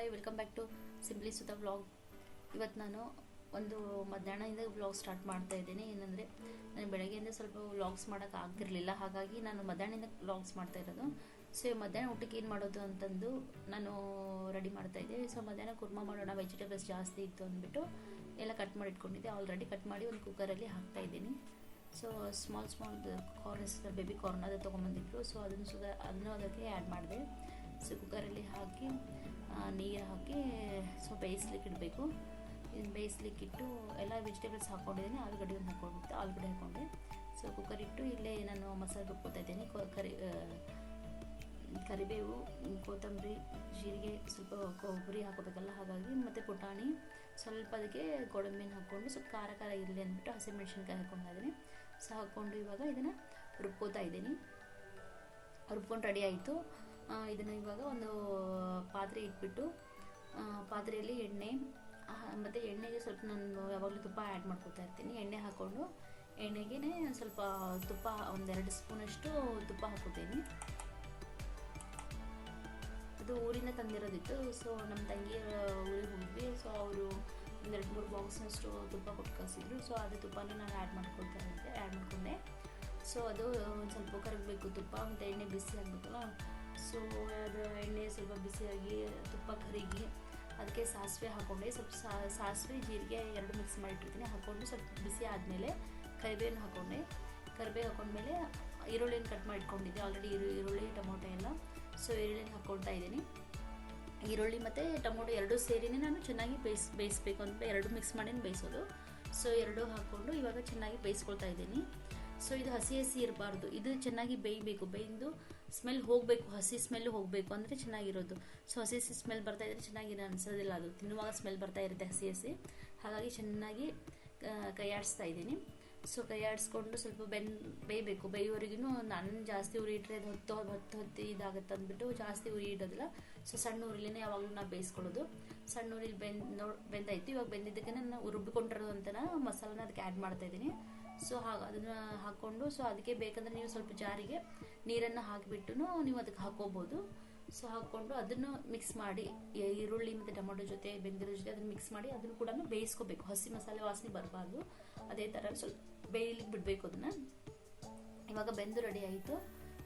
Hi, welcome back to simply Suta vlog. ಇವತ್ತು ನಾನು ಒಂದು ಮಧ್ಯಾಹ್ನದಿಂದ ವ್ಲಾಗ್ ಸ್ಟಾರ್ಟ್ ಮಾಡ್ತಾ ಇದ್ದೀನಿ. ಏನಂದರೆ ನಾನು ಬೆಳಗ್ಗೆಯಿಂದ ಸ್ವಲ್ಪ ವ್ಲಾಗ್ಸ್ ಮಾಡೋಕ್ಕೆ ಆಗ್ತಿರ್ಲಿಲ್ಲ, ಹಾಗಾಗಿ ನಾನು ಮಧ್ಯಾಹ್ನದಿಂದ ವ್ಲಾಗ್ಸ್ ಮಾಡ್ತಾ ಇರೋದು. ಸೊ ಮಧ್ಯಾಹ್ನ ಊಟಕ್ಕೆ ಏನು ಮಾಡೋದು ಅಂತಂದು ನಾನು ರೆಡಿ ಮಾಡ್ತಾ ಇದ್ದೆ. ಸೊ ಮಧ್ಯಾಹ್ನ ಕುರ್ಮಾ ಮಾಡೋಣ, ವೆಜಿಟೇಬಲ್ಸ್ ಜಾಸ್ತಿ ಇತ್ತು ಅಂದ್ಬಿಟ್ಟು ಎಲ್ಲ ಕಟ್ ಮಾಡಿ ಇಟ್ಕೊಂಡಿದ್ದೆ. ಆಲ್ರೆಡಿ ಕಟ್ ಮಾಡಿ ಒಂದು ಕುಕ್ಕರಲ್ಲಿ ಹಾಕ್ತಾ ಇದ್ದೀನಿ. So small corns, baby corn ಅದು ತೊಗೊಂಬಂದಿದ್ರು. ಸೊ ಅದನ್ನು ಅದಕ್ಕೆ ಆ್ಯಡ್ ಮಾಡಿದೆ. ಸೊ ಕುಕ್ಕರಲ್ಲಿ ಹಾಕಿ ನೀರು ಹಾಕಿ ಸೊ ಬೇಯಿಸ್ಲಿಕ್ಕೆ ಇಡಬೇಕು. ಇದನ್ನು ಬೇಯಿಸ್ಲಿಕ್ಕೆ ಇಟ್ಟು ಎಲ್ಲ ವೆಜಿಟೇಬಲ್ಸ್ ಹಾಕ್ಕೊಂಡಿದ್ದೀನಿ. ಆಲೂಗಡ್ಡೆ ಒಂದು ಹಾಕ್ಕೊಂಡ್ಬಿಟ್ಟು ಆಲೂಗಡ್ಡೆ ಹಾಕ್ಕೊಂಡೆ. ಸೊ ಕುಕ್ಕರ್ ಇಟ್ಟು ಇಲ್ಲೇ ನಾನು ಮಸಾಲೆ ರುಬ್ಕೊತಾ ಇದ್ದೀನಿ. ಕರಿಬೇವು, ಕೊತ್ತಂಬರಿ, ಜೀರಿಗೆ, ಸ್ವಲ್ಪ ಕೊಬ್ಬರಿ ಹಾಕೋಬೇಕಲ್ಲ, ಹಾಗಾಗಿ ಮತ್ತು ಪುಟಾಣಿ, ಸ್ವಲ್ಪ ಅದಕ್ಕೆ ಗೋಡಂಬಿನ ಹಾಕ್ಕೊಂಡು ಸ್ವಲ್ಪ ಖಾರ ಇರಲಿ ಅಂದ್ಬಿಟ್ಟು ಹಸಿಮೆಣ್ಸಿನ್ಕಾಯಿ ಹಾಕ್ಕೊಂತಾ ಇದ್ದೀನಿ. ಸೊ ಹಾಕ್ಕೊಂಡು ಇವಾಗ ಇದನ್ನು ರುಬ್ಕೋತಾ ಇದ್ದೀನಿ. ರುಬ್ಕೊಂಡು ರೆಡಿ ಆಯಿತು. ಇದನ್ನು ಇವಾಗ ಒಂದು ಪಾತ್ರೆ ಇಟ್ಬಿಟ್ಟು ಪಾತ್ರೆಯಲ್ಲಿ ಎಣ್ಣೆ ಮತ್ತು ಎಣ್ಣೆಗೆ ಸ್ವಲ್ಪ ನಾನು ಯಾವಾಗಲೂ ತುಪ್ಪ ಆ್ಯಡ್ ಮಾಡ್ಕೊತಾ ಇರ್ತೀನಿ. ಎಣ್ಣೆ ಹಾಕ್ಕೊಂಡು ಎಣ್ಣೆಗೆ ಸ್ವಲ್ಪ ತುಪ್ಪ, ಒಂದೆರಡು ಸ್ಪೂನಷ್ಟು ತುಪ್ಪ ಹಾಕೋತೀನಿ. ಅದು ಊರಿಂದ ತಂದಿರೋದಿತ್ತು. ಸೊ ನಮ್ಮ ತಂಗಿ ಊರಿಗೆ ಹೋಗಿದ್ವಿ. ಸೊ ಅವರು ಒಂದೆರಡು ಮೂರು ಬಾಕ್ಸ್ನಷ್ಟು ತುಪ್ಪ ಕೊಟ್ಟು ಕಳಿಸಿದ್ರು. ಸೊ ಅದೇ ತುಪ್ಪನ ನಾನು ಆ್ಯಡ್ ಮಾಡ್ಕೊಂಡೆ. ಸೊ ಅದು ಒಂದು ಸ್ವಲ್ಪ ಕರಗಬೇಕು ತುಪ್ಪ, ಮತ್ತು ಎಣ್ಣೆ ಬಿಸಿ ಆಗಬೇಕಲ್ಲ. ಸೊ ಅದು ಎಣ್ಣೆ ಸ್ವಲ್ಪ ಬಿಸಿಯಾಗಿ ತುಪ್ಪ ಕರಗಿ ಅದಕ್ಕೆ ಸಾಸಿವೆ ಹಾಕ್ಕೊಂಡೆ. ಸ್ವಲ್ಪ ಸಾಸಿವೆ ಜೀರಿಗೆ ಎರಡು ಮಿಕ್ಸ್ ಮಾಡಿಟ್ಟಿರ್ತೀನಿ. ಹಾಕ್ಕೊಂಡು ಸ್ವಲ್ಪ ಬಿಸಿ ಆದಮೇಲೆ ಕರಿಬೇವನ್ನು ಹಾಕ್ಕೊಂಡೆ. ಕರಿಬೇವು ಹಾಕೊಂಡ್ಮೇಲೆ ಈರುಳ್ಳಿನ ಕಟ್ ಮಾಡಿ ಇಟ್ಕೊಂಡಿದ್ದೆ ಆಲ್ರೆಡಿ, ಈರುಳ್ಳಿ ಟೊಮೊಟೊ ಎಲ್ಲ. ಸೊ ಈರುಳ್ಳಿನ ಹಾಕ್ಕೊಳ್ತಾ ಇದ್ದೀನಿ. ಈರುಳ್ಳಿ ಮತ್ತು ಟೊಮೊಟೊ ಎರಡೂ ಸೇರಿನೇ ನಾನು ಚೆನ್ನಾಗಿ ಬೇಯಿಸ್ಬೇಕು ಅಂತ ಎರಡು ಮಿಕ್ಸ್ ಮಾಡಿ ಬೇಯಿಸೋದು. ಸೊ ಎರಡೂ ಹಾಕ್ಕೊಂಡು ಇವಾಗ ಚೆನ್ನಾಗಿ ಬೇಯಿಸ್ಕೊಳ್ತಾ ಇದ್ದೀನಿ. ಸೊ ಇದು ಹಸಿ ಇರಬಾರ್ದು, ಇದು ಚೆನ್ನಾಗಿ ಬೇಯಬೇಕು. ಬೇಯ್ದು ಸ್ಮೆಲ್ ಹೋಗಬೇಕು, ಹಸಿ ಸ್ಮೆಲ್ ಹೋಗಬೇಕು ಅಂದರೆ ಚೆನ್ನಾಗಿರೋದು. ಸೊ ಹಸಿ ಸ್ಮೆಲ್ ಬರ್ತಾ ಇದ್ರೆ ಚೆನ್ನಾಗಿ ಅನಿಸೋದಿಲ್ಲ, ಅದು ತಿನ್ನುವಾಗ ಸ್ಮೆಲ್ ಬರ್ತಾ ಇರುತ್ತೆ ಹಸಿ. ಹಾಗಾಗಿ ಚೆನ್ನಾಗಿ ಕೈ ಆಡಿಸ್ತಾ ಇದ್ದೀನಿ. ಸೊ ಕೈ ಆಡಿಸ್ಕೊಂಡು ಸ್ವಲ್ಪ ಬೇಯಬೇಕು. ಬೇಯೋವರೆಗೂ ನಾನು ಜಾಸ್ತಿ ಉರಿ ಇಟ್ಟರೆ ಅದು ಹೊತ್ತು ಇದಾಗುತ್ತೆ ಅಂದ್ಬಿಟ್ಟು ಜಾಸ್ತಿ ಉರಿ ಇಡೋದಿಲ್ಲ. ಸೊ ಸಣ್ಣ ಉರಿಲಿನೇ ಯಾವಾಗಲೂ ನಾವು ಬೇಯಿಸ್ಕೊಳ್ಳೋದು. ಸಣ್ಣ ಉರಿಲಿ ಬೆಂದಾಯಿತು. ಇವಾಗ ಬೆಂದಿದ್ದಕ್ಕೆ ನಾನು ರುಬ್ಬಿಕೊಂಡಿರೋದಂತ ಮಸಾಲಾನ ಅದಕ್ಕೆ ಆ್ಯಡ್ ಮಾಡ್ತಾ ಇದ್ದೀನಿ. ಸೊ ಅದನ್ನು ಹಾಕ್ಕೊಂಡು, ಸೊ ಅದಕ್ಕೆ ಬೇಕಂದರೆ ನೀವು ಸ್ವಲ್ಪ ಜಾರಿಗೆ ನೀರನ್ನು ಹಾಕಿಬಿಟ್ಟು ನೀವು ಅದಕ್ಕೆ ಹಾಕ್ಕೋಬೋದು. ಸೊ ಹಾಕ್ಕೊಂಡು ಅದನ್ನು ಮಿಕ್ಸ್ ಮಾಡಿ, ಈರುಳ್ಳಿ ಮತ್ತು ಟೊಮೊಟೊ ಜೊತೆ ಬೆಂದಿರೋ ಜೊತೆ ಅದನ್ನು ಮಿಕ್ಸ್ ಮಾಡಿ ಅದನ್ನು ಕೂಡ ಬೇಯಿಸ್ಕೋಬೇಕು. ಹಸಿ ಮಸಾಲೆ ವಾಸನೆ ಬರಬಾರ್ದು. ಅದೇ ಥರ ಸ್ವಲ್ಪ ಬೇಯಲಿಕ್ಕೆ ಬಿಡಬೇಕು ಅದನ್ನು. ಇವಾಗ ಬೆಂದು ರೆಡಿ ಆಯಿತು.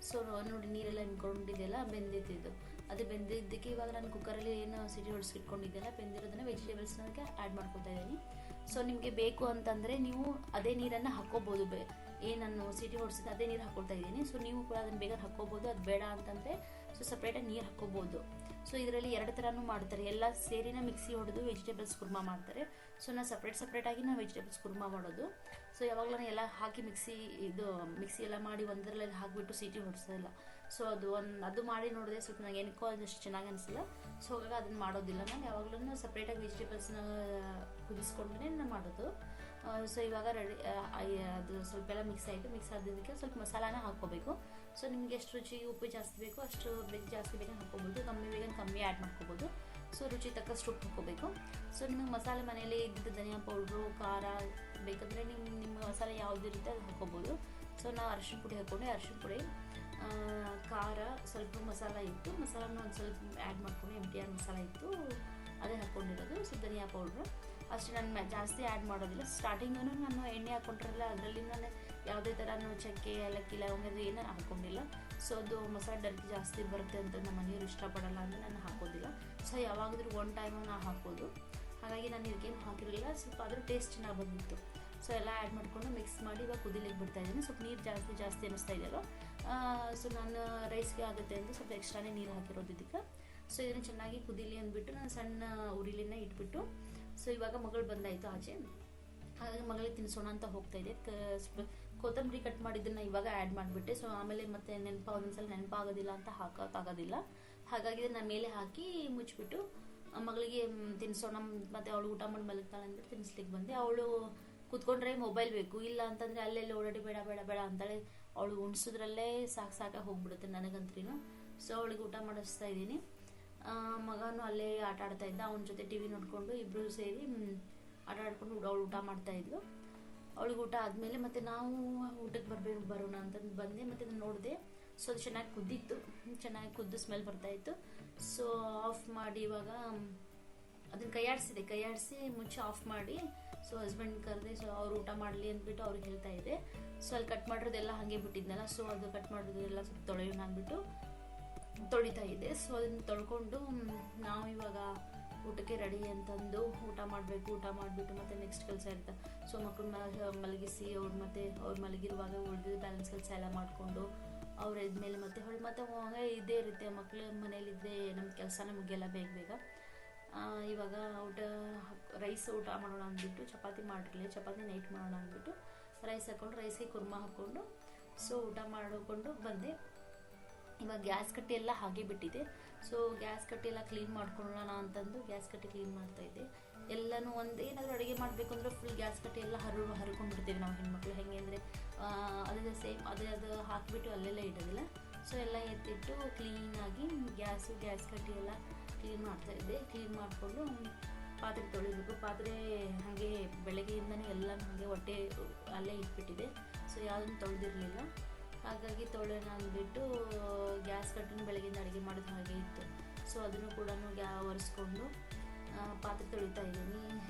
ಸೊ ನೋಡಿ, ನೀರೆಲ್ಲ ಹಿಂಡ್ಕೊಂಡಿದೆಯಲ್ಲ, ಬೆಂದಿದ್ದು. ಅದು ಬೆಂದಿದ್ದಕ್ಕೆ ಇವಾಗ ನಾನು ಕುಕ್ಕರಲ್ಲಿ ಏನು ಸಿಟಿ ಹೊಡಿಸ್ಕಿಟ್ಕೊಂಡಿದ್ದೆಲ್ಲ ಬೆಂದಿರೋದನ್ನ ವೆಜಿಟೇಬಲ್ಸ್ನ ಅದಕ್ಕೆ ಆ್ಯಡ್ ಮಾಡ್ಕೊತಾ ಇದ್ದೀನಿ. ಸೊ ನಿಮಗೆ ಬೇಕು ಅಂತಂದರೆ ನೀವು ಅದೇ ನೀರನ್ನು ಹಾಕ್ಕೋಬೋದು. ನಾನು ಸಿಟಿ ಹೊಡಿಸಿದ ಅದೇ ನೀರು ಹಾಕ್ಕೊಳ್ತಾ ಇದ್ದೀನಿ. ಸೊ ನೀವು ಕೂಡ ಅದನ್ನು ಬೇಗ ಹಾಕ್ಕೋಬೋದು. ಅದು ಬೇಡ ಅಂತಂದರೆ ಸೊ ಸಪ್ರೇಟಾಗಿ ನೀರು ಹಾಕ್ಕೋಬೋದು. ಸೊ ಇದರಲ್ಲಿ ಎರಡು ಥರನೂ ಮಾಡ್ತಾರೆ. ಎಲ್ಲ ಸೇರಿನ ಮಿಕ್ಸಿ ಹೊಡೆದು ವೆಜಿಟೇಬಲ್ಸ್ ಕುರ್ಮಾ ಮಾಡ್ತಾರೆ. ಸೊ ನಾನು ಸಪ್ರೇಟಾಗಿ ನಾನು ವೆಜಿಟೇಬಲ್ಸ್ ಕುರ್ಮಾ ಮಾಡೋದು. ಸೊ ಯಾವಾಗಲೂ ನಾನು ಎಲ್ಲ ಹಾಕಿ ಮಿಕ್ಸಿ ಎಲ್ಲ ಮಾಡಿ ಒಂದರಲ್ಲಿ ಹಾಕಿಬಿಟ್ಟು ಸಿಟಿ ಹೊಡಿಸೋದಿಲ್ಲ. ಸೊ ಅದು ಮಾಡಿ ನೋಡಿದೆ, ಸ್ವಲ್ಪ ನನಗೆ ಏನಕ್ಕೋ ಅದಷ್ಟು ಚೆನ್ನಾಗಿ ಅನಿಸಿಲ್ಲ. ಸೊ ಹಾಗಾಗಿ ಅದನ್ನು ಮಾಡೋದಿಲ್ಲ. ನಾನು ಯಾವಾಗಲೂ ಸಪ್ರೇಟಾಗಿ ವೆಜಿಟೇಬಲ್ಸ್ನ ಕುದಿಸ್ಕೊಂಡೇ ನಾನು ಮಾಡೋದು. ಸೊ ಇವಾಗ ರೆಡಿ, ಅದು ಸ್ವಲ್ಪ ಎಲ್ಲ ಮಿಕ್ಸ್ ಆಯಿತು. ಮಿಕ್ಸ್ ಆದಿದ್ದಕ್ಕೆ ಸ್ವಲ್ಪ ಮಸಾಲಾನ ಹಾಕ್ಕೋಬೇಕು. ಸೊ ನಿಮಗೆ ಎಷ್ಟು ರುಚಿಗೆ ಉಪ್ಪು ಜಾಸ್ತಿ ಬೇಕೋ ಅಷ್ಟು ಜಾಸ್ತಿ ಬೇಗ ಹಾಕ್ಕೋಬೋದು, ಕಮ್ಮಿ ಆ್ಯಡ್ ಮಾಡ್ಕೋಬೋದು. ಸೊ ರುಚಿ ತಕ್ಕಷ್ಟು ಉಪ್ಪು ಹಾಕ್ಕೋಬೇಕು. ಸೊ ನಿಮಗೆ ಮಸಾಲೆ ಮನೆಯಲ್ಲಿ ಇದ್ದಿದ್ದು ಧನಿಯಾ ಪೌಡ್ರು, ಖಾರ ಬೇಕಂದರೆ ನಿಮ್ಮ ಮಸಾಲೆ ಯಾವುದಿರುತ್ತೆ ಅದು ಹಾಕ್ಕೋಬೋದು. ಸೊ ನಾವು ಅರಿಶಿನ ಪುಡಿ ಹಾಕ್ಕೊಂಡೆ. ಅರಿಶಿನ ಪುಡಿ, ಖಾರ, ಸ್ವಲ್ಪ ಮಸಾಲ ಇತ್ತು. ಮಸಾಲನ ಒಂದು ಸ್ವಲ್ಪ ಆ್ಯಡ್ ಮಾಡ್ಕೊಂಡು MTR ಮಸಾಲ ಇತ್ತು, ಅದೇ ಹಾಕ್ಕೊಂಡಿರೋದು. ಸೊ ಧನಿಯಾ ಪೌಡ್ರು ಅಷ್ಟು ನಾನು ಜಾಸ್ತಿ ಆ್ಯಡ್ ಮಾಡೋದಿಲ್ಲ. ಸ್ಟಾರ್ಟಿಂಗು ನಾನು ಎಣ್ಣೆ ಹಾಕ್ಕೊಂಡಿರಲ್ಲ, ಅದರಲ್ಲಿ ನಾನು ಯಾವುದೇ ಥರ ಚಕ್ಕೆ, ಏಲಕ್ಕಿ, ಲವಂಗ ಏನೂ ಹಾಕ್ಕೊಂಡಿಲ್ಲ. ಸೊ ಅದು ಮಸಾಲೆ ಡರ್ಕ್ ಜಾಸ್ತಿ ಬರುತ್ತೆ ಅಂತ ನಮ್ಮ ಮನೆಯವರು ಇಷ್ಟಪಡಲ್ಲ ಅಂದರೆ ನಾನು ಹಾಕೋದಿಲ್ಲ. ಸೊ ಯಾವಾಗಾದ್ರೂ ಒನ್ ಟೈಮ್ ನಾನು ಹಾಕೋದು. ಹಾಗಾಗಿ ನಾನು ಇದಕ್ಕೇನು ಹಾಕಿರಲಿಲ್ಲ. ಸ್ವಲ್ಪ ಅದ್ರ ಟೇಸ್ಟ್ ಚೆನ್ನಾಗಿ ಬಂದಿತ್ತು. ಸೊ ಎಲ್ಲ ಆ್ಯಡ್ ಮಾಡಿಕೊಂಡು ಮಿಕ್ಸ್ ಮಾಡಿ ಇವಾಗ ಕುದಿಲಿಕ್ಕೆ ಬಿಡ್ತಾ ಇದ್ದೀನಿ. ಸ್ವಲ್ಪ ನೀರು ಜಾಸ್ತಿ ಅನ್ನಿಸ್ತಾ ಇದೆಯಲ್ಲ. ಸೊ ನಾನು ರೈಸ್ಗೆ ಆಗುತ್ತೆ ಅಂತ ಸ್ವಲ್ಪ ಎಕ್ಸ್ಟ್ರಾನೇ ನೀರು ಹಾಕಿರೋದು ಇದಕ್ಕೆ. ಸೊ ಇದನ್ನು ಚೆನ್ನಾಗಿ ಕುದಿಲಿ ಅಂದ್ಬಿಟ್ಟು ನಾನು ಸಣ್ಣ ಉರಿಲಿನ ಇಟ್ಬಿಟ್ಟು, ಸೊ ಇವಾಗ ಮಗಳು ಬಂದಾಯಿತು ಆಚೆ, ಹಾಗಾಗಿ ಮಗಳಿಗೆ ತಿನ್ನಿಸೋಣ ಅಂತ ಹೋಗ್ತಾಯಿದ್ದೆ. ಸ್ವಲ್ಪ ಕೊತ್ತಂಬರಿ ಕಟ್ ಮಾಡಿದ್ದನ್ನು ಇವಾಗ ಆ್ಯಡ್ ಮಾಡಿಬಿಟ್ಟೆ. ಸೊ ಆಮೇಲೆ ಮತ್ತೆ ಒಂದೊಂದ್ಸಲ ನೆನಪಾಗೋದಿಲ್ಲ ಅಂತ ಹಾಕೋಕ್ಕಾಗೋದಿಲ್ಲ. ಹಾಗಾಗಿ ನಾನು ಮೇಲೆ ಹಾಕಿ ಮುಚ್ಚಿಬಿಟ್ಟು ಮಗಳಿಗೆ ತಿನ್ನಿಸೋಣ, ಮತ್ತು ಅವಳು ಊಟ ಮಾಡಿ ಮಲಗ್ತಾಳೆ ಅಂದ್ಬಿಟ್ಟು ತಿನ್ನಿಸ್ಲಿಕ್ಕೆ ಬಂದೆ. ಅವಳು ಕೂತ್ಕೊಂಡ್ರೆ ಮೊಬೈಲ್ ಬೇಕು, ಇಲ್ಲ ಅಂತಂದರೆ ಅಲ್ಲೆಲ್ಲಿ ಓಡಾಡಿ ಬೇಡ ಅಂತಾಳೆ. ಅವಳು ಉಣಿಸೋದ್ರಲ್ಲೇ ಸಾಕಾಗಿ ಹೋಗ್ಬಿಡುತ್ತೆ ನನಗಂತ್ರಿನು. ಸೊ ಅವಳಿಗೆ ಊಟ ಮಾಡಿಸ್ತಾ ಇದ್ದೀನಿ. ಮಗನೂ ಅಲ್ಲೇ ಆಟ ಆಡ್ತಾ ಇದ್ದ, ಅವನ ಜೊತೆ TV ನೋಡಿಕೊಂಡು ಇಬ್ಬರು ಸೇರಿ ಆಟ ಆಡ್ಕೊಂಡು ಅವಳು ಊಟ ಮಾಡ್ತಾಯಿದ್ಲು. ಅವಳಿಗೆ ಊಟ ಆದಮೇಲೆ ಮತ್ತೆ ನಾವು ಊಟಕ್ಕೆ ಬರೋಣ ಅಂತಂದು ಬಂದೆ. ಮತ್ತು ನಾನು ನೋಡಿದೆ ಸೊ ಅದು ಚೆನ್ನಾಗಿ ಕುದ್ದಿತ್ತು, ಚೆನ್ನಾಗಿ ಕುದ್ದು ಸ್ಮೆಲ್ ಬರ್ತಾಯಿತ್ತು. ಸೊ ಆಫ್ ಮಾಡಿ ಇವಾಗ ಅದನ್ನು ಕೈಯಾಡಿಸಿ ಮುಂಚೆ ಆಫ್ ಮಾಡಿ, ಸೊ ಹಸ್ಬೆಂಡ್ ಕರೆದೆ. ಸೊ ಅವ್ರು ಊಟ ಮಾಡಲಿ ಅಂದ್ಬಿಟ್ಟು ಅವ್ರಿಗೆ ಹೇಳ್ತಾ ಇದ್ದೆ. ಸೊ ಅಲ್ಲಿ ಕಟ್ ಮಾಡಿರೋದೆಲ್ಲ ಹಾಗೆ ಬಿಟ್ಟಿದ್ನಲ್ಲ, ಸೊ ಅದು ಕಟ್ ಮಾಡಿರೋದೆಲ್ಲ ಸ್ವಲ್ಪ ತೊಳೆಯೋಣ ಅಂದ್ಬಿಟ್ಟು ತೊಳಿತಾ ಇದ್ದೆ. ಸೊ ಅದನ್ನು ತೊಳ್ಕೊಂಡು ನಾವು ಇವಾಗ ಊಟಕ್ಕೆ ರೆಡಿ ಅಂತಂದು ಊಟ ಮಾಡಬೇಕು. ಊಟ ಮಾಡಿಬಿಟ್ಟು ಮತ್ತೆ ನೆಕ್ಸ್ಟ್ ಕೆಲಸ ಇರುತ್ತೆ. ಸೊ ಮಕ್ಕಳನ್ನ ಮಲಗಿಸಿ ಅವ್ರು ಮಲಗಿರುವಾಗ ಉಳಿದ ಬ್ಯಾಲೆನ್ಸ್ ಕೆಲಸ ಎಲ್ಲ ಮಾಡಿಕೊಂಡು ಅವ್ರು ಇದ್ಮೇಲೆ ಮತ್ತೆ ಇದೇ ಇರುತ್ತೆ. ಮಕ್ಕಳು ಮನೇಲಿದ್ದರೆ ನಮ್ಮ ಕೆಲಸನೇ ಮುಗಿಯಲ್ಲ ಬೇಗ. ಇವಾಗ ರೈಸ್ ಊಟ ಮಾಡೋಣ ಅಂದ್ಬಿಟ್ಟು ಚಪಾತಿ ಮಾಡಿರಲಿಲ್ಲ, ಚಪಾತಿ ನೈಟ್ ಮಾಡೋಣ ಅಂದ್ಬಿಟ್ಟು ರೈಸ್ ಹಾಕ್ಕೊಂಡು ರೈಸಿಗೆ ಕುರ್ಮಾ ಹಾಕ್ಕೊಂಡು ಸೊ ಊಟ ಮಾಡಿಕೊಂಡು ಬಂದೆ. ಇವಾಗ ಗ್ಯಾಸ್ ಕಟ್ಟಿ ಎಲ್ಲ ಹಾಗೆ ಬಿಟ್ಟಿದೆ. ಸೊ ಗ್ಯಾಸ್ ಕಟ್ಟಿ ಎಲ್ಲ ಕ್ಲೀನ್ ಮಾಡ್ಕೊಳ್ಳೋಣ ಅಂತಂದು ಗ್ಯಾಸ್ ಕಟ್ಟಿ ಕ್ಲೀನ್ ಮಾಡ್ತಾಯಿದ್ದೆ. ಎಲ್ಲನೂ ಏನಾದರೂ ಅಡುಗೆ ಮಾಡಬೇಕು ಅಂದರೆ ಫುಲ್ ಗ್ಯಾಸ್ ಕಟ್ಟಿ ಎಲ್ಲ ಹರ್ಕೊಂಡ್ಬಿಡ್ತೀವಿ ನಾವು ಹೆಣ್ಮಕ್ಳು. ಹೆಂಗೆ ಅಂದರೆ ಅದೇ ಸೇಮ್ ಅದು ಹಾಕಿಬಿಟ್ಟು ಅಲ್ಲೆಲ್ಲ ಇಡೋದಿಲ್ಲ. ಸೊ ಎಲ್ಲ ಎತ್ತಿಟ್ಟು ಕ್ಲೀನಾಗಿ ಗ್ಯಾಸ್ ಕಟ್ಟಿ ಎಲ್ಲ ಕ್ಲೀನ್ ಮಾಡ್ತಾಯಿದ್ದೆ. ಕ್ಲೀನ್ ಮಾಡಿಕೊಂಡು ಪಾತ್ರೆ ತೊಳಿಬೇಕು. ಪಾತ್ರೆ ಹಾಗೆ ಬೆಳಗ್ಗೆಯಿಂದನೇ ಎಲ್ಲ ಹಾಗೆ ಹೊಟ್ಟೆ ಅಲ್ಲೇ ಇಟ್ಬಿಟ್ಟಿದೆ. ಸೊ ಯಾವುದನ್ನು ತೊಳೆದಿರಲಿಲ್ಲ. ಹಾಗಾಗಿ ತೊಳೆಯೋಣ ಅಂದ್ಬಿಟ್ಟು ಗ್ಯಾಸ್ ಕಟ್ಟಿನ ಬೆಳಗ್ಗೆಯಿಂದ ಅಡುಗೆ ಮಾಡೋದು ಹಾಗೆ ಇತ್ತು. ಸೊ ಅದನ್ನು ಕೂಡ ಒರೆಸ್ಕೊಂಡು ಪಾತ್ರೆ ತೊಳಿತಾ ಇದ್ದೀನಿ.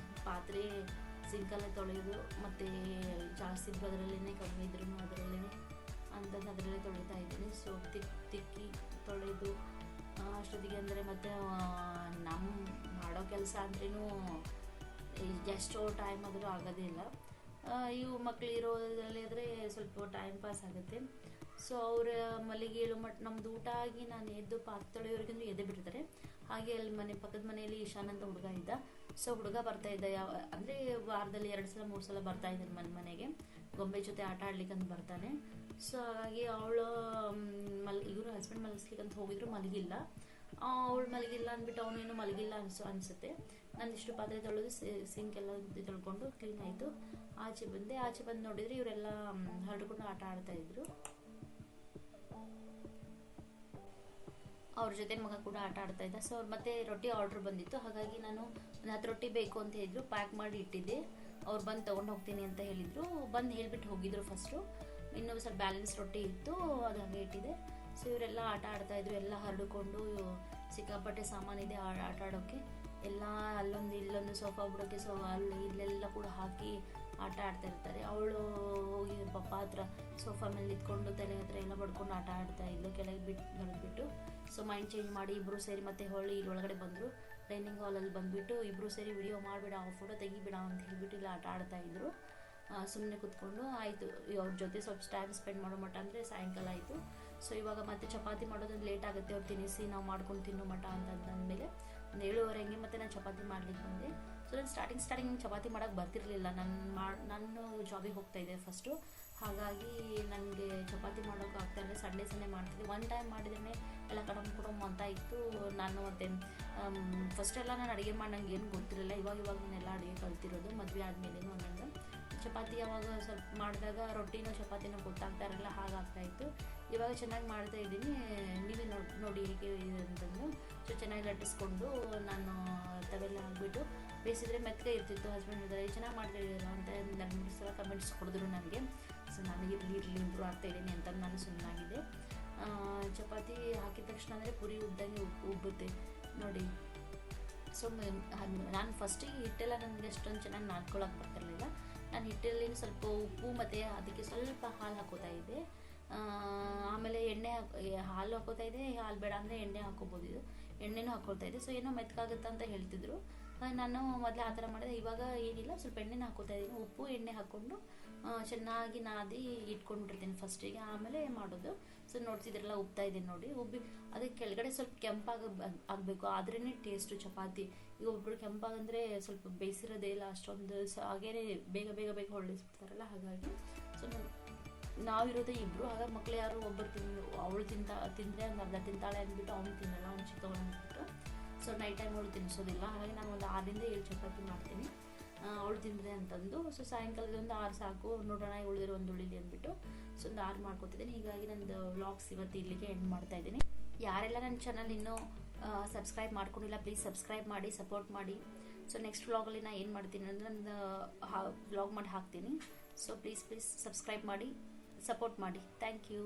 ಪಾತ್ರೆ ಸಿಂಕಲ್ಲೇ ತೊಳೆಯೋದು, ಮತ್ತು ಜಾಸ್ತಿ ಇದ್ರು ಅದರಲ್ಲೇ, ಕಮ್ಮಿ ಇದ್ರೂ ಅದರಲ್ಲೇ ಅದರಲ್ಲೇ ತೊಳಿತಾ ಇದ್ದೀನಿ. ಸೊ ತಿಕ್ಕಿ ತೊಳೆದು ಅಷ್ಟೊತ್ತಿಗೆ ಅಂದರೆ ಮತ್ತು ನಮ್ಮ ಮಾಡೋ ಕೆಲಸ ಅಂದ್ರೂ ಎಷ್ಟೋ ಟೈಮ್ ಆದರೂ ಆಗೋದೇ ಇಲ್ಲ. ಇವು ಮಕ್ಕಳು ಇರೋದ್ರಲ್ಲಿ ಆದರೆ ಸ್ವಲ್ಪ ಟೈಮ್ ಪಾಸ್ ಆಗುತ್ತೆ. ಸೊ ಅವರ ಮಲ್ಲಿಗೆ ಏಳು ನಮ್ಮದು ಊಟ ಆಗಿ ನಾನು ಎದ್ದು ಪಾತ್ರೆ ತೊಳೆಯೋರಿಗಿಂತ ಎದ್ದು ಬಿಡ್ತಾರೆ. ಹಾಗೆ ಅಲ್ಲಿ ಪಕ್ಕದ ಮನೆಯಲ್ಲಿ ಈಶಾನ್ ಅಂತ ಹುಡುಗ ಇದ್ದ. ಸೊ ಹುಡುಗ ಬರ್ತಾಯಿದ್ದ, ಅಂದರೆ ವಾರದಲ್ಲಿ 2 ಸಲ 3 ಸಲ ಬರ್ತಾಯಿದ್ದಾನೆ ಮನೆಗೆ. ಗೊಂಬೆ ಜೊತೆ ಆಟ ಆಡ್ಲಿಕ್ಕಂತ ಬರ್ತಾನೆ. ಸೊ ಹಾಗಾಗಿ ಅವಳು ಇವರು ಹಸ್ಬೆಂಡ್ ಮಲಗಿಸ್ಲಿಕ್ಕಂತ ಹೋಗಿದ್ರು, ಮಲಗಿಲ್ಲ. ಅವಳು ಮಲಗಿಲ್ಲ ಅಂದ್ಬಿಟ್ಟು ಅವನೇನು ಮಲಗಿಲ್ಲ ಅನಿಸುತ್ತೆ. ನಂದಿಷ್ಟು ಪಾತ್ರೆ ತೊಳೆದು ಸಿಂಕ್ ಎಲ್ಲ ತೊಳ್ಕೊಂಡು ಕ್ಲೀನ್ ಆಯಿತು. ಆಚೆ ಬಂದು ನೋಡಿದರೆ ಇವರೆಲ್ಲ ಹರಡ್ಕೊಂಡು ಆಟ ಆಡ್ತಾಯಿದ್ರು. ಅವ್ರ ಜೊತೆ ಮಗ ಕೂಡ ಆಟ ಆಡ್ತಾ ಇದ್ದ. ಸೊ ಅವ್ರು ಮತ್ತೆ ರೊಟ್ಟಿ ಆರ್ಡ್ರ್ ಬಂದಿತ್ತು. ಹಾಗಾಗಿ ನಾನು 10 ರೊಟ್ಟಿ ಬೇಕು ಅಂತ ಹೇಳಿದ್ರು, ಪ್ಯಾಕ್ ಮಾಡಿ ಇಟ್ಟಿದ್ದೆ. ಅವ್ರು ಬಂದು ತೊಗೊಂಡು ಹೋಗ್ತೀನಿ ಅಂತ ಹೇಳಿದರು. ಬಂದು ಹೇಳ್ಬಿಟ್ಟು ಹೋಗಿದ್ರು ಫಸ್ಟು. ಇನ್ನೂ ಸ್ವಲ್ಪ ಬ್ಯಾಲೆನ್ಸ್ ರೊಟ್ಟಿ ಇತ್ತು, ಅದು ಹಾಗೆ ಇಟ್ಟಿದೆ. ಸೊ ಇವರೆಲ್ಲ ಆಟ ಆಡ್ತಾಯಿದ್ರು, ಎಲ್ಲ ಹರಡಿಕೊಂಡು. ಸಿಕ್ಕಾಪಟ್ಟೆ ಸಾಮಾನಿದೆ ಆಟ ಆಡೋಕ್ಕೆ. ಎಲ್ಲ ಅಲ್ಲೊಂದು ಇಲ್ಲೊಂದು ಸೋಫಾ ಬಿಡೋಕ್ಕೆ. ಸೊ ಇಲ್ಲೆಲ್ಲ ಕೂಡ ಹಾಕಿ ಆಟ ಆಡ್ತಾ ಇರ್ತಾರೆ. ಅವಳು ಹೋಗಿ ಪಪ್ಪ ಹತ್ರ ಸೋಫಾ ಮೇಲೆ ನಿಂತ್ಕೊಂಡು ತಲೆ ಹತ್ರ ಎಲ್ಲ ಬಡ್ಕೊಂಡು ಆಟ ಆಡ್ತಾ ಇದ್ಲು. ಕೆಳಗೆ ಬರೆದ್ಬಿಟ್ಟು ಸೊ ಮೈಂಡ್ ಚೇಂಜ್ ಮಾಡಿ ಇಬ್ಬರು ಸೇರಿ ಮತ್ತೆ ಇಲ್ಲೊಳಗಡೆ ಬಂದರು. ಡೈನಿಂಗ್ ಹಾಲಲ್ಲಿ ಬಂದುಬಿಟ್ಟು ಇಬ್ಬರು ಸೇರಿ ವಿಡಿಯೋ ಮಾಡಿಬಿಡ, ಫೋಟೋ ತೆಗಿಬಿಡ ಅಂತ ಹೇಳಿಬಿಟ್ಟು ಇಲ್ಲ ಆಟ ಆಡ್ತಾಯಿದ್ರು. ಸುಮ್ಮನೆ ಕೂತ್ಕೊಂಡು ಆಯಿತು. ಅವ್ರ ಜೊತೆ ಸ್ವಲ್ಪ ಟೈಮ್ ಸ್ಪೆಂಡ್ ಮಾಡೋ ಮಟ್ಟ ಅಂದರೆ ಸಾಯಂಕಾಲ ಆಯಿತು. ಸೊ ಇವಾಗ ಮತ್ತೆ ಚಪಾತಿ ಮಾಡೋದೊಂದು ಲೇಟ್ ಆಗುತ್ತೆ. ಅವ್ರು ತಿನ್ನಿಸಿ ನಾವು ಮಾಡ್ಕೊಂಡು ತಿನ್ನೋ ಮಟ್ಟ ಅಂತಂದಮೇಲೆ 7:30 ಹಂಗೆ ಮತ್ತೆ ನಾನು ಚಪಾತಿ ಮಾಡ್ಲಿಕ್ಕೆ ಬಂದೆ. ಸೊ ನಾನು ಸ್ಟಾರ್ಟಿಂಗ್ ಚಪಾತಿ ಮಾಡೋಕ್ಕೆ ಬರ್ತಿರಲಿಲ್ಲ. ನಾನು ಜಾಬಿಗೆ ಹೋಗ್ತಾಯಿದ್ದೆ ಫಸ್ಟು. ಹಾಗಾಗಿ ನನಗೆ ಚಪಾತಿ ಮಾಡೋಕೆ ಆಗ್ತಾಯಿಲ್ಲ. ಸಂಡೇ ಮಾಡ್ತಿದ್ದೆ. ಒನ್ ಟೈಮ್ ಮಾಡಿದ್ರೆ ಎಲ್ಲ ಕಡಮ್ ಅಂತ ಇತ್ತು. ನಾನು ಮತ್ತೆ ಫಸ್ಟೆಲ್ಲ ನಾನು ಅಡುಗೆ ಮಾಡಿ ನಂಗೆ ಏನು ಗೊತ್ತಿರಲಿಲ್ಲ. ಇವಾಗ ನಾನೆಲ್ಲ ಅಡುಗೆ ಕಲ್ತಿರೋದು ಮದುವೆ ಆದಮೇಲೇನು. ಅನ್ನೋದು ಚಪಾತಿ ಯಾವಾಗ ಸ್ವಲ್ಪ ಮಾಡಿದಾಗ ರೊಟ್ಟಿನೋ ಚಪಾತಿನೋ ಗೊತ್ತಾಗ್ತಾ ಇರಲಿಲ್ಲ, ಹಾಗಾಗ್ತಾಯಿತ್ತು. ಇವಾಗ ಚೆನ್ನಾಗಿ ಮಾಡ್ತಾಯಿದ್ದೀನಿ. ನೀವೇ ನೋಡಿ ಹೇಗೆ ಇದೆ ಅಂತಂದು. ಸೊ ಚೆನ್ನಾಗಿ ಲಟ್ಟಿಸ್ಕೊಂಡು ನಾನು ತವೆಲ್ಲ ಹಾಕ್ಬಿಟ್ಟು ಬೇಯಿಸಿದ್ರೆ ಮೆತ್ತಗೆ ಇರ್ತಿತ್ತು. ಹಸ್ಬೆಂಡ್ ಇದ್ದಾರೆ ಚೆನ್ನಾಗಿ ಮಾಡ್ತಾಯಿದ್ದೀರ ಅಂತ 2-3 ಸಲ ಕಮೆಂಟ್ಸ್ ಕೊಡಿದ್ರು ನನಗೆ. ಸೊ ನಾನು ಇರಲಿ ಇಂಪ್ರೂವ್ ಆಗ್ತಾಯಿದ್ದೀನಿ ಅಂತ ನಾನು ಸುಮ್ಮನಾಗಿದೆ. ಚಪಾತಿ ಹಾಕಿದ ತಕ್ಷಣ ಅಂದರೆ ಪುರಿ ಉದ್ದಂಗೆ ಉಬ್ಬುತ್ತೆ ನೋಡಿ. ಸೊ ನಾನು ಫಸ್ಟಿಗೆ ಹಿಟ್ಟೆಲ್ಲ ನನಗೆ ಅಷ್ಟೊಂದು ಚೆನ್ನಾಗಿ ನಾದ್ಕೊಳ್ಳೋಕೆ ಬರ್ತಿರಲಿಲ್ಲ. ನಾನು ಹಿಟ್ಟಲ್ಲಿ ಸ್ವಲ್ಪ ಉಪ್ಪು ಮತ್ತು ಅದಕ್ಕೆ ಸ್ವಲ್ಪ ಹಾಲು ಹಾಕೋತಾ ಇದ್ದೆ. ಆಮೇಲೆ ಹಾಲು ಹಾಕೋತಾ ಇದ್ದೆ. ಹಾಲು ಬೇಡ ಅಂದರೆ ಎಣ್ಣೆ ಹಾಕೋಬೋದು, ಎಣ್ಣೆನೂ ಹಾಕ್ಕೊಳ್ತಾ ಇದ್ದೆ. ಸೊ ಏನೋ ಮೆತ್ತಗಾಗುತ್ತೆ ಅಂತ ಹೇಳ್ತಿದ್ರು. ನಾನು ಮೊದಲೇ ಆ ಥರ ಮಾಡಿದೆ. ಇವಾಗ ಏನಿಲ್ಲ, ಸ್ವಲ್ಪ ಎಣ್ಣೆನ ಹಾಕೋತಾ ಇದ್ದೀನಿ. ಉಪ್ಪು ಎಣ್ಣೆ ಹಾಕ್ಕೊಂಡು ಚೆನ್ನಾಗಿ ನಾದಿ ಇಟ್ಕೊಂಡ್ಬಿಟ್ಟಿರ್ತೀನಿ ಫಸ್ಟಿಗೆ, ಆಮೇಲೆ ಮಾಡೋದು. ಸೊ ನೋಡ್ತಿದ್ರಲ್ಲ ಉಬ್ತಾ ಇದ್ದೀನಿ ನೋಡಿ. ಅದಕ್ಕೆ ಕೆಳಗಡೆ ಸ್ವಲ್ಪ ಆಗಬೇಕು, ಆದ್ರೇ ಟೇಸ್ಟು ಚಪಾತಿ. ಈಗ ಒಬ್ಬರು ಕೆಂಪಾಗಂದರೆ ಸ್ವಲ್ಪ ಬೇಯಿಸಿರೋದೇ ಇಲ್ಲ ಅಷ್ಟೊಂದು. ಸೊ ಹಾಗೇ ಬೇಗ ಹೊರಡಿಸ್ಬಿಡ್ತಾರಲ್ಲ, ಹಾಗಾಗಿ. ಸೊ ನಾವಿರೋದೇ ಇಬ್ಬರು. ಹಾಗಾಗಿ ಮಕ್ಕಳು ಯಾರು ಒಬ್ಬರು ಅವಳು ತಿಂದರೆ ಒಂದು ಅರ್ಧ ತಿಂತಾಳೆ ಅಂದ್ಬಿಟ್ಟು ಅವನು ತಿನ್ನಲ್ಲ, ಅವ್ನು ಚಿಕ್ಕವನು ಅಂದ್ಬಿಟ್ಟು. ಸೊ ನೈಟ್ ಟೈಮ್ ಅವಳು ತಿನ್ನಿಸೋದಿಲ್ಲ. ಹಾಗಾಗಿ ನಾನು ಒಂದು 6-7 ಚಪಾತಿ ಮಾಡ್ತೀನಿ ಅವಳು ತಿಂದರೆ ಅಂತಂದು. ಸೊ ಸಾಯಂಕಾಲದೊಂದು 6 ಸಾಕು, ನೋಡೋಣ ಉಳಿದಿರೋ ಒಂದು ಉಳಿಲಿ ಅಂದ್ಬಿಟ್ಟು ಸೊ ಒಂದು 6 ಮಾಡ್ಕೊತಿದ್ದೀನಿ. ಹೀಗಾಗಿ ನಂದು ವ್ಲಾಗ್ಸ್ ಇವತ್ತು ಇಲ್ಲಿಗೆ ಎಂಡ್ ಮಾಡ್ತಾ ಇದ್ದೀನಿ. ಯಾರೆಲ್ಲ ನನ್ನ ಚಾನಲ್ ಇನ್ನೂ ಸಬ್ಸ್ಕ್ರೈಬ್ ಮಾಡ್ಕೊಂಡಿಲ್ಲ, ಪ್ಲೀಸ್ ಸಬ್ಸ್ಕ್ರೈಬ್ ಮಾಡಿ, ಸಪೋರ್ಟ್ ಮಾಡಿ. ಸೊ ನೆಕ್ಸ್ಟ್ ವ್ಲಾಗಲ್ಲಿ ನಾನು ಏನು ಮಾಡ್ತೀನಿ ಅಂದರೆ ನಂದು ವ್ಲಾಗ್ ಮಾಡಿ ಹಾಕ್ತೀನಿ. ಸೊ ಪ್ಲೀಸ್ ಸಬ್ಸ್ಕ್ರೈಬ್ ಮಾಡಿ, ಸಪೋರ್ಟ್ ಮಾಡಿ. Thank you.